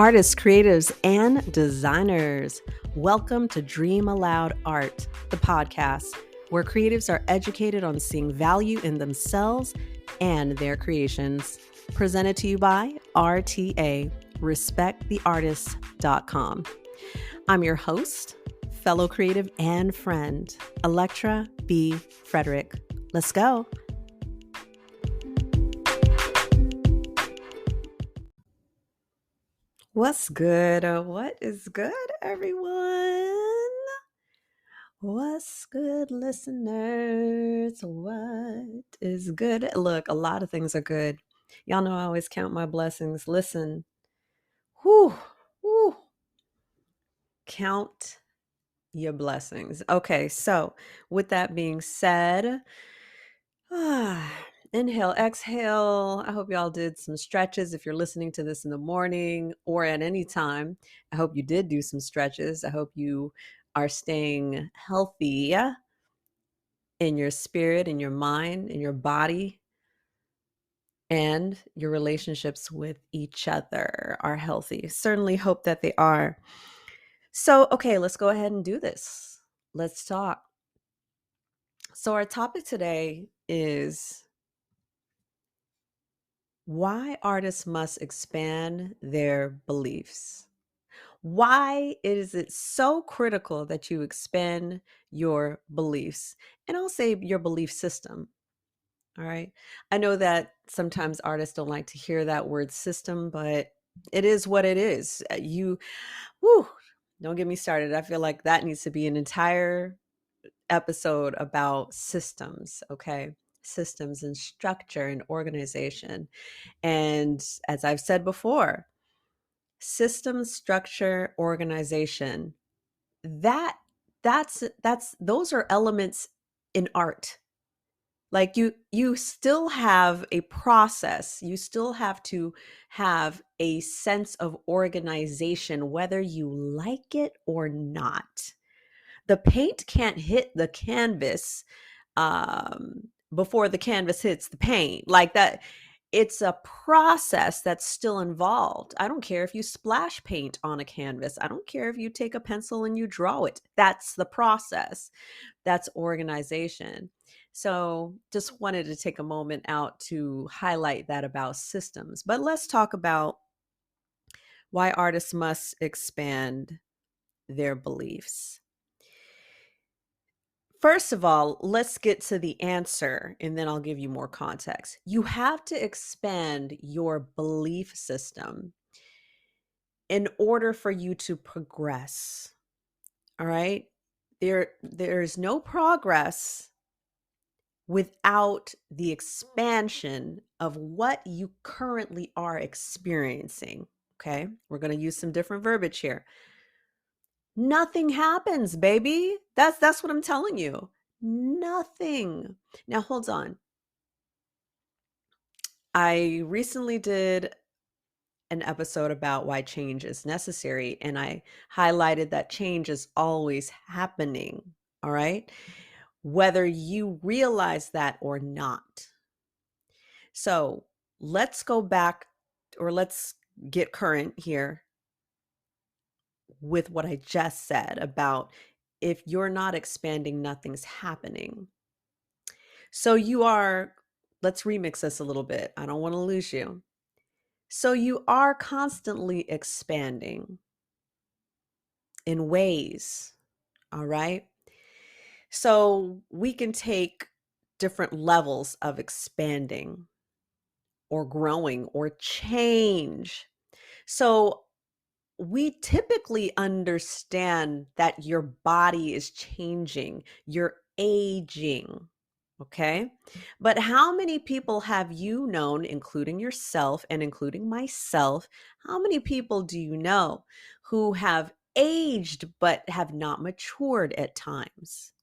Artists, creatives, and designers, welcome to Dream Aloud Art, the podcast where creatives are educated on seeing value in themselves and their creations. Presented to you by RTA, respecttheartist.com. I'm your host, fellow creative and friend, Electra B. Frederick. Let's go. What's good? What is good, everyone? What's good, listeners? What is good? Look, a lot of things are good. Y'all know I always count my blessings. Listen, whew, whew, count your blessings. Okay, so with that being said, inhale, exhale. I hope y'all did some stretches. If you're listening to this in the morning or at any time, I hope you did do some stretches. I hope you are staying healthy in your spirit, in your mind, in your body, and your relationships with each other are healthy. Certainly hope that they are. So, okay, let's go ahead and do this. Let's talk. So, our topic today is why artists must expand their beliefs. Why is it so critical that you expand your beliefs? And I'll say your belief system. All right. I know that sometimes artists don't like to hear that word system, but it is what it is. Whew, don't get me started. I feel like that needs to be an entire episode about systems. Okay. Systems and structure and organization. And as I've said before, system, structure, organization, that that's those are elements in art. Like you still have a process. You still have to have a sense of organization, whether you like it or not. The paint can't hit the canvas before the canvas hits the paint. Like that, it's a process that's still involved. I don't care if you splash paint on a canvas. I don't care if you take a pencil and you draw it. That's the process. That's organization. So just wanted to take a moment out to highlight that about systems. But let's talk about why artists must expand their beliefs. First of all, let's get to the answer and then I'll give you more context. You have to expand your belief system in order for you to progress. All right? There's no progress without the expansion of what you currently are experiencing. Okay? We're going to use some different verbiage here. Nothing happens, baby. That's what I'm telling you. Nothing. Now hold on. I recently did an episode about why change is necessary, and I highlighted that change is always happening. All right? Whether you realize that or not. So let's go back, or let's get current here with what I just said about if you're not expanding, nothing's happening. So let's remix this a little bit. I don't want to lose you. So you are constantly expanding in ways, all right? So we can take different levels of expanding or growing or change. So we typically understand that your body is changing, you're aging. Okay. But how many people have you known, including yourself and including myself? How many people do you know who have aged but have not matured at times?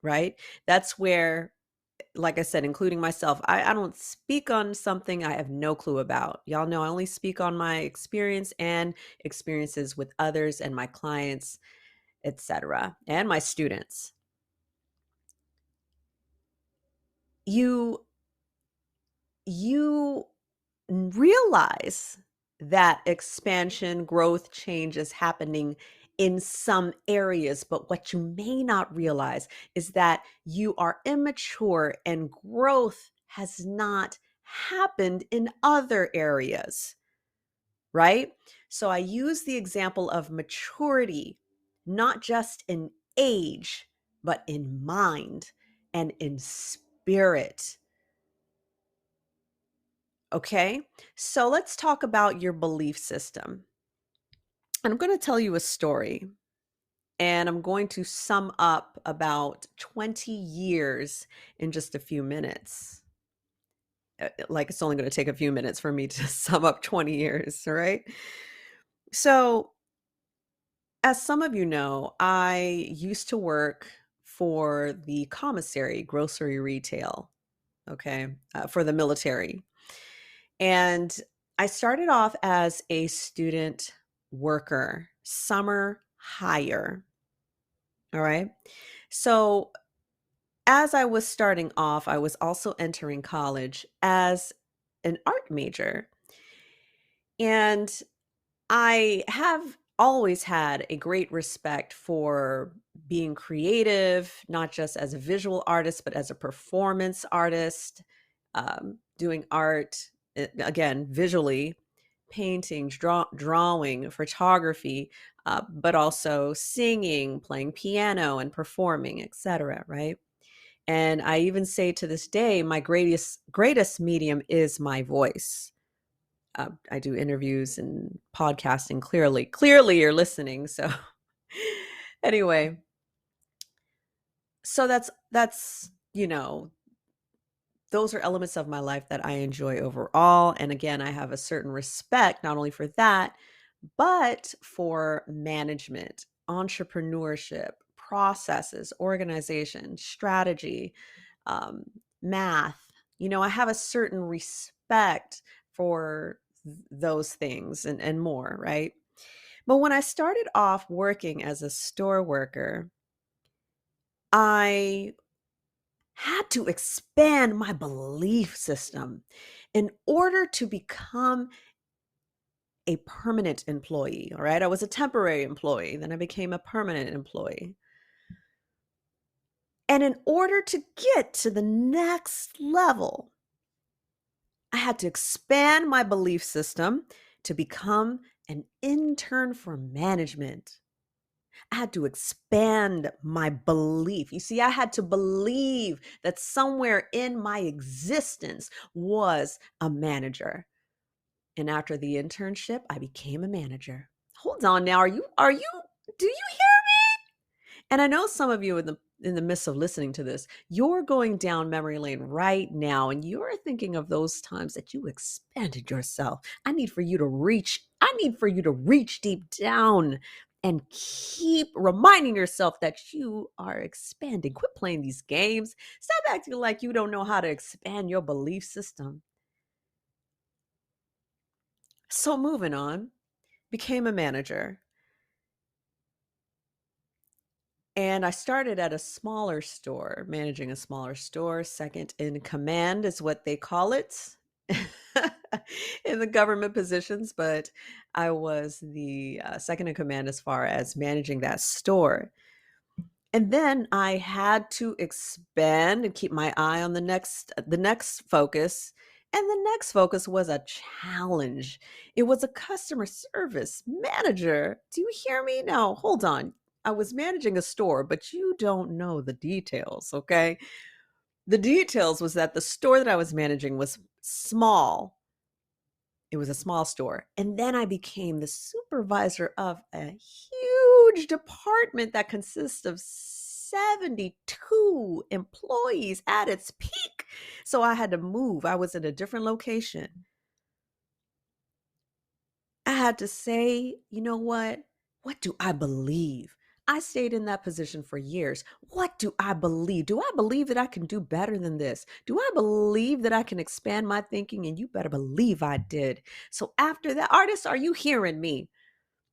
Right. That's where, like I said, including myself, I don't speak on something I have no clue about. Y'all know I only speak on my experience and experiences with others and my clients, etc., and my students. You realize that expansion, growth, change is happening in some areas. But what you may not realize is that you are immature and growth has not happened in other areas, right? So I use the example of maturity, not just in age, but in mind and in spirit. Okay, so let's talk about your belief system. And I'm going to tell you a story, and I'm going to sum up about 20 years in just a few minutes. Like it's only going to take a few minutes for me to sum up 20 years, all right? So, as some of you know, I used to work for the commissary, grocery retail, okay, for the military. And I started off as a student worker, summer hire. All right. So as I was starting off, I was also entering college as an art major. And I have always had a great respect for being creative, not just as a visual artist, but as a performance artist, doing art, again, visually, painting, drawing, photography, but also singing, playing piano, and performing, etc. Right? And I even say to this day, my greatest medium is my voice. I do interviews and podcasting. Clearly, you're listening. So, anyway, so that's those are elements of my life that I enjoy overall. And again, I have a certain respect not only for that, but for management, entrepreneurship, processes, organization, strategy, um, math. I have a certain respect for those things and more, right? But when I started off working as a store worker, I had to expand my belief system in order to become a permanent employee. All right. I was a temporary employee, then I became a permanent employee. And in order to get to the next level, I had to expand my belief system to become an intern for management. I had to expand my belief. You see, I had to believe that somewhere in my existence was a manager. And after the internship, I became a manager. Hold on now. Do you hear? And I know some of you in the midst of listening to this, you're going down memory lane right now and you're thinking of those times that you expanded yourself. I need for you to reach deep down and keep reminding yourself that you are expanding. Quit playing these games. Stop acting like you don't know how to expand your belief system. So moving on, became a manager. And I started at a smaller store, managing a smaller store. Second in command is what they call it in the government positions. But I was the second in command as far as managing that store. And then I had to expand and keep my eye on the next focus. And the next focus was a challenge. It was a customer service manager. Do you hear me? Now, hold on. I was managing a store, but you don't know the details, okay? The details was that the store that I was managing was small. It was a small store. And then I became the supervisor of a huge department that consists of 72 employees at its peak. So I had to move. I was in a different location. I had to say, you know what? What do I believe? I stayed in that position for years. What do I believe? Do I believe that I can do better than this? Do I believe that I can expand my thinking? And you better believe I did. So after that, artists, are you hearing me?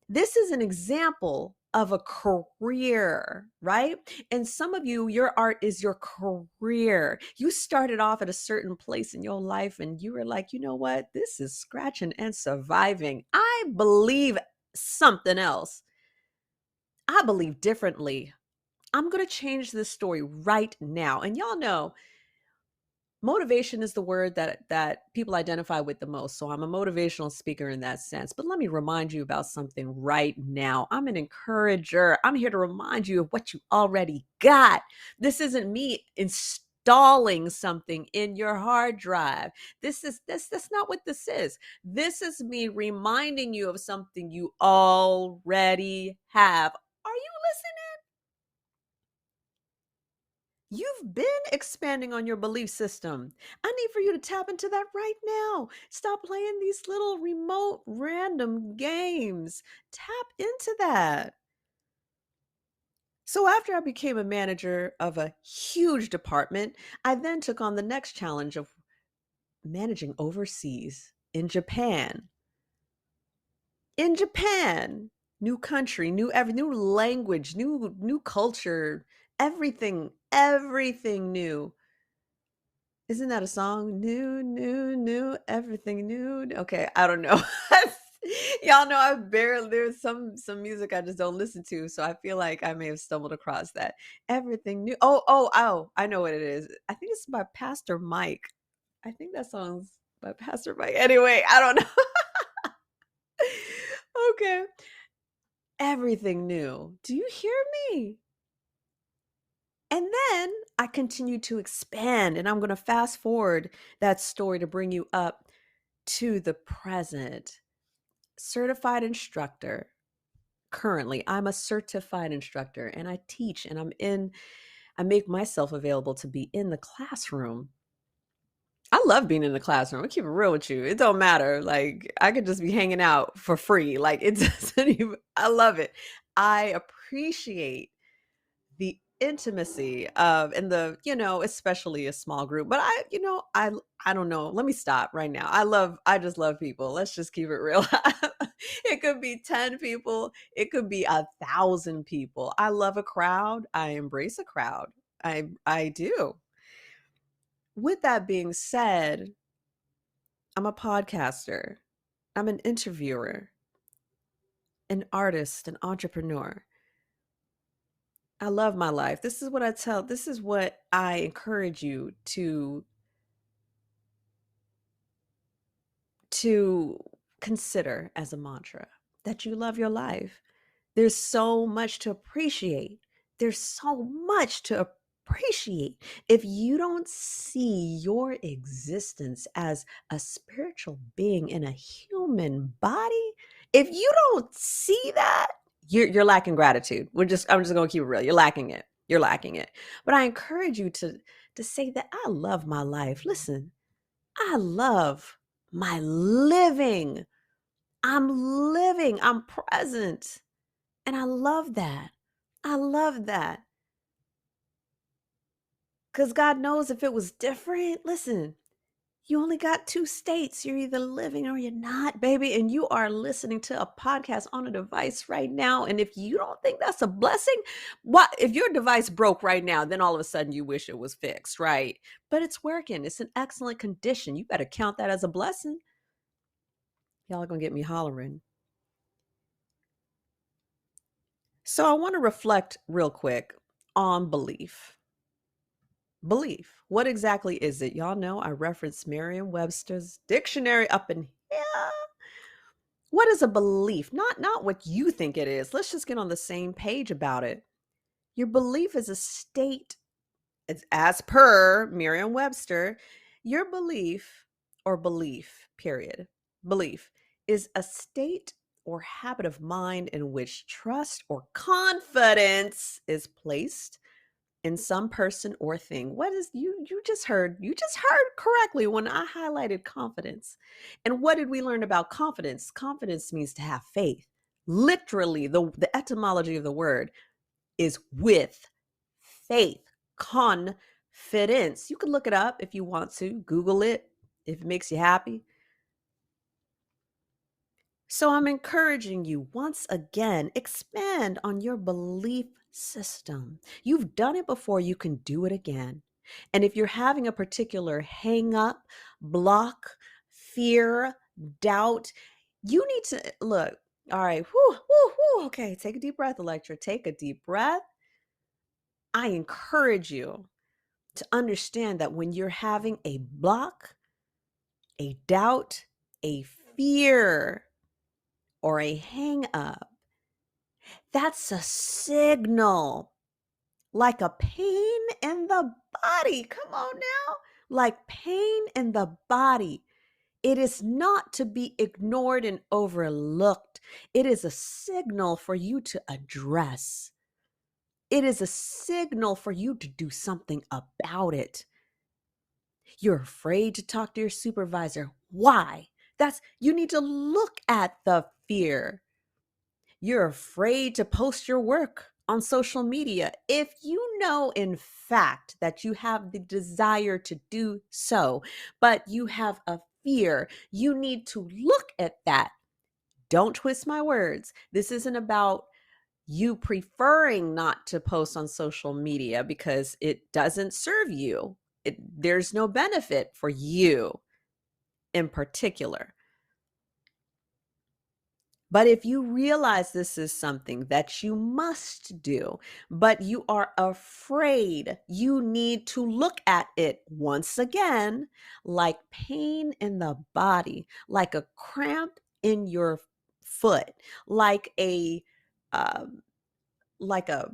This is an example of a career, right? And some of you, your art is your career. You started off at a certain place in your life and you were like, you know what? This is scratching and surviving. I believe something else. I believe differently. I'm going to change this story right now. And y'all know motivation is the word that people identify with the most. So I'm a motivational speaker in that sense. But let me remind you about something right now. I'm an encourager. I'm here to remind you of what you already got. This isn't me installing something in your hard drive. That's not what this is. This is me reminding you of something you already have. Are you listening? You've been expanding on your belief system. I need for you to tap into that right now. Stop playing these little remote random games. Tap into that. So, after I became a manager of a huge department, I then took on the next challenge of managing overseas in Japan. In Japan, new country, new language, new culture, everything new. Isn't that a song? New, everything new. Okay, I don't know. Y'all know I barely there's some music I just don't listen to, so I feel like I may have stumbled across that. Everything new. Oh, I know what it is. I think it's by Pastor Mike. I think that song's by Pastor Mike. Anyway, I don't know. Okay. Everything new. Do you hear me? And then I continue to expand, and I'm going to fast forward that story to bring you up to the present. Certified instructor. Currently, I'm a certified instructor and I teach and I make myself available to be in the classroom. I love being in the classroom. I keep it real with you. It don't matter. Like I could just be hanging out for free. Like it doesn't even, I love it. I appreciate the intimacy of and the especially a small group, but I don't know, let me stop right now. I just love people. Let's just keep it real. It could be 10 people, it could be 1,000 people. I love a crowd. I embrace a crowd. I do. With that being said, I'm a podcaster, I'm an interviewer, an artist, an entrepreneur. I love my life. This is what I encourage you to consider as a mantra, that you love your life. There's so much to appreciate. There's so much to appreciate. If you don't see your existence as a spiritual being in a human body, if you don't see that, you're lacking gratitude. I'm just going to keep it real. You're lacking it. You're lacking it. But I encourage you to say that I love my life. Listen, I love my living. I'm living. I'm present. And I love that. I love that. Because God knows if it was different, listen, you only got two states. You're either living or you're not, baby. And you are listening to a podcast on a device right now. And if you don't think that's a blessing, what if your device broke right now? Then all of a sudden you wish it was fixed, right? But it's working. It's in excellent condition. You better count that as a blessing. Y'all are going to get me hollering. So I want to reflect real quick on belief. Belief. What exactly is it? Y'all know I referenced Merriam-Webster's dictionary up in here. What is a belief? Not what you think it is. Let's just get on the same page about it. Your belief is a state, it's as per Merriam-Webster, your belief or belief, period. Belief is a state or habit of mind in which trust or confidence is placed in some person or thing. What is you just heard correctly when I highlighted confidence. And what did we learn about confidence? Confidence means to have faith. Literally, the etymology of the word is with faith. Confidence. You can look it up if you want to. Google it if it makes you happy. So I'm encouraging you once again, expand on your belief system. You've done it before, you can do it again. And if you're having a particular hang up, block, fear, doubt, you need to look. All right, whoo, whoo, whoo. Okay, take a deep breath, Electra. Take a deep breath. I encourage you to understand that when you're having a block, a doubt, a fear, or a hang up, that's a signal, like a pain in the body. Come on now. Like pain in the body. It is not to be ignored and overlooked. It is a signal for you to address. It is a signal for you to do something about it. You're afraid to talk to your supervisor. Why? You need to look at the fear. You're afraid to post your work on social media. If you know in fact that you have the desire to do so, but you have a fear, you need to look at that. Don't twist my words. This isn't about you preferring not to post on social media because it doesn't serve you. There's no benefit for you in particular. But if you realize this is something that you must do, but you are afraid, you need to look at it once again like pain in the body, like a cramp in your foot, like a um, like a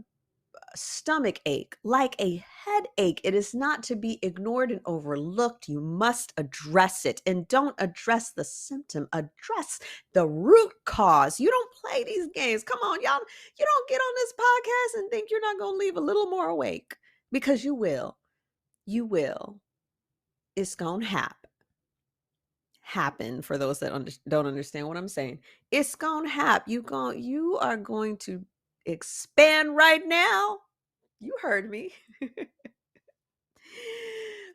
stomach ache, like a headache. It is not to be ignored and overlooked. You must address it, and don't address the symptom, address the root cause. You don't play these games. Come on, y'all. You don't get on this podcast and think you're not going to leave a little more awake, because you will. You will. It's going to happen for those that don't understand what I'm saying. It's going to happen. You are going to expand right now. You heard me.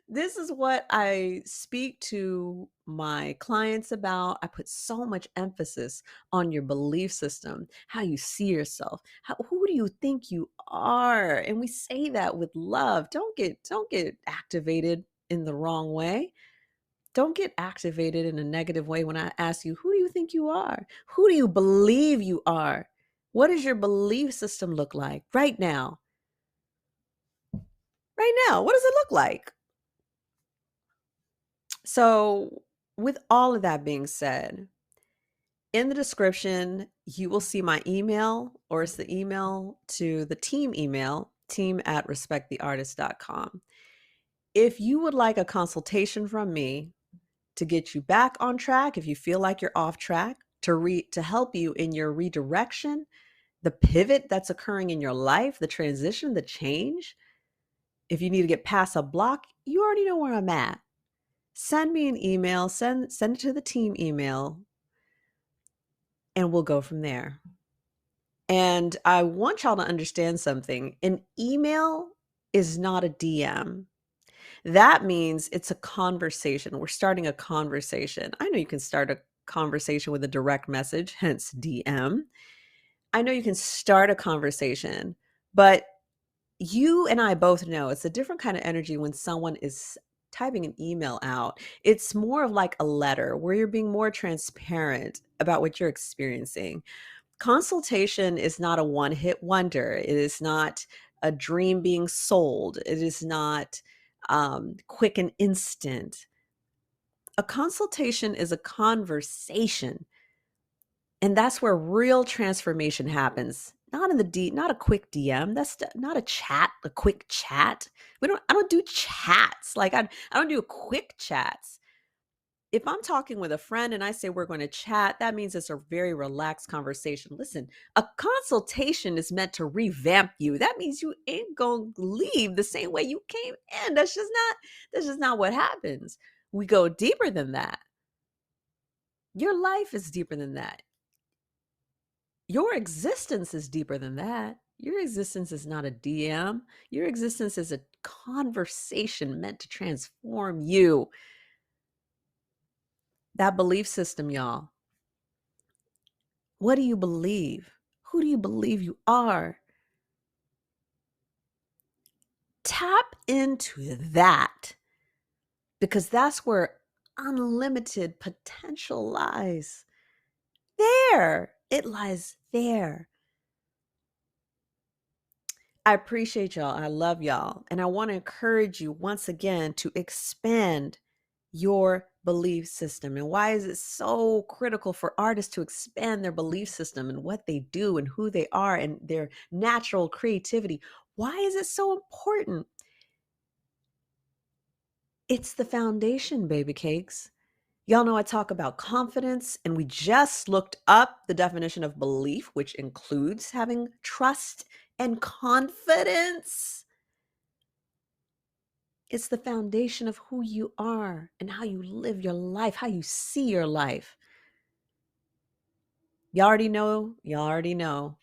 This is what I speak to my clients about. I put so much emphasis on your belief system, how you see yourself, who do you think you are? And we say that with love. Don't get activated in the wrong way. Don't get activated in a negative way when I ask you, who do you think you are? Who do you believe you are? What does your belief system look like right now? Right now, what does it look like? So, with all of that being said, in the description, you will see my email, or it's the email to the team email, team@respecttheartist.com. If you would like a consultation from me to get you back on track, if you feel like you're off track, to help you in your redirection, the pivot that's occurring in your life, the transition, the change, if you need to get past a block, you already know where I'm at. Send me an email, send it to the team email, and we'll go from there. And I want y'all to understand something. An email is not a DM. That means it's a conversation. We're starting a conversation. I know you can start a conversation with a direct message, hence DM. I know you can start a conversation, but you and I both know it's a different kind of energy when someone is typing an email out. It's more of like a letter where you're being more transparent about what you're experiencing. Consultation is not a one-hit wonder. It is not a dream being sold. It is not quick and instant. A consultation is a conversation, and that's where real transformation happens. Not a quick DM. That's not a chat, a quick chat. I don't do chats. I don't do quick chats. If I'm talking with a friend and I say we're going to chat, that means it's a very relaxed conversation. Listen, a consultation is meant to revamp you. That means you ain't going to leave the same way you came in. That's just not what happens. We go deeper than that. Your life is deeper than that. Your existence is deeper than that. Your existence is not a DM. Your existence is a conversation meant to transform you. That belief system, y'all. What do you believe? Who do you believe you are? Tap into that, because that's where unlimited potential lies. There, it lies there. I appreciate y'all. I love y'all. And I want to encourage you once again to expand your belief system. And why is it so critical for artists to expand their belief system and what they do and who they are and their natural creativity? Why is it so important? It's the foundation, baby cakes. Y'all know I talk about confidence, and we just looked up the definition of belief, which includes having trust and confidence. It's the foundation of who you are and how you live your life, how you see your life. You already know. You already know.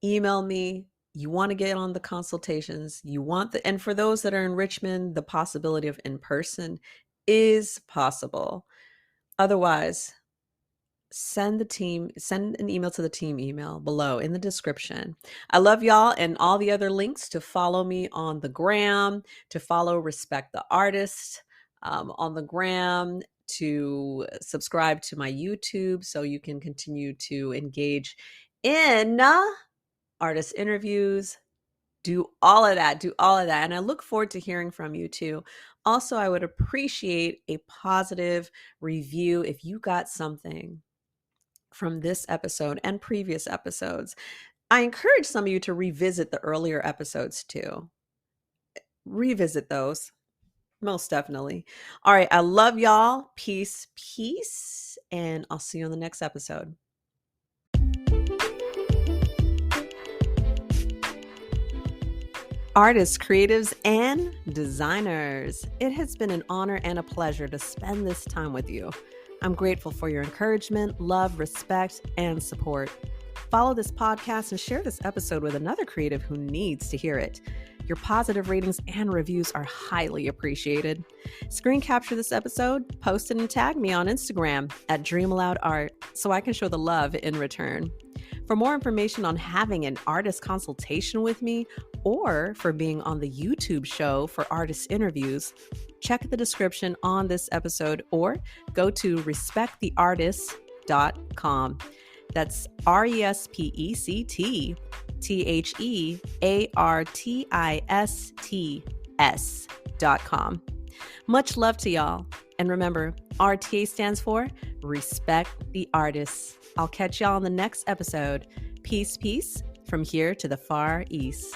Email me. You want to get on the consultations. And for those that are in Richmond, the possibility of in person is possible. Otherwise, send an email to the team email below in the description. I love y'all, and all the other links to follow me on the gram, to follow Respect the Artist on the gram, to subscribe to my YouTube so you can continue to engage in artist interviews. Do all of that. Do all of that. And I look forward to hearing from you too. Also, I would appreciate a positive review if you got something from this episode and previous episodes. I encourage some of you to revisit the earlier episodes too. Revisit those, most definitely. All right, I love y'all. Peace, peace, and I'll see you on the next episode. Artists, creatives, and designers, it has been an honor and a pleasure to spend this time with you. I'm grateful for your encouragement, love, respect, and support. Follow this podcast and share this episode with another creative who needs to hear it. Your positive ratings and reviews are highly appreciated. Screen capture this episode, post it, and tag me on Instagram at DreamAloudArt so I can show the love in return. For more information on having an artist consultation with me or for being on the YouTube show for artist interviews, check the description on this episode or go to respecttheartist.com. That's RESPECTTHEARTISTS.com. Much love to y'all. And remember, RTA stands for Respect the Artists. I'll catch y'all on the next episode. Peace, peace from here to the Far East.